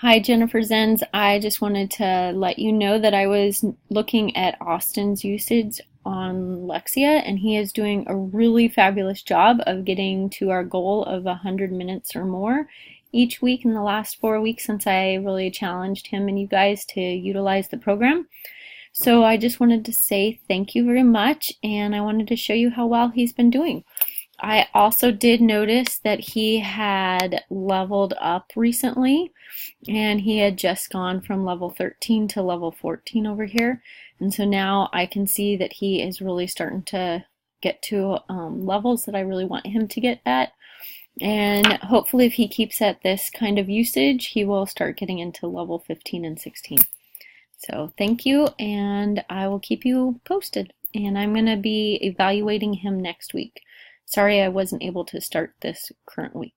Hi, Jennifer Zenz. I just wanted to let you know that I was looking at Austin's usage on Lexia, and he is doing a really fabulous job of getting to our goal of 100 minutes or more each week in the last 4 weeks since I really challenged him and you guys to utilize the program. So I just wanted to say thank you very much, and I wanted to show you how well he's been doing. I also did notice that he had leveled up recently, and he had just gone from level 13 to level 14 over here. And so now I can see that he is really starting to get to levels that I really want him to get at. And hopefully if he keeps at this kind of usage, he will start getting into level 15 and 16. So thank you, and I will keep you posted. And I'm going to be evaluating him next week. Sorry I wasn't able to start this current week.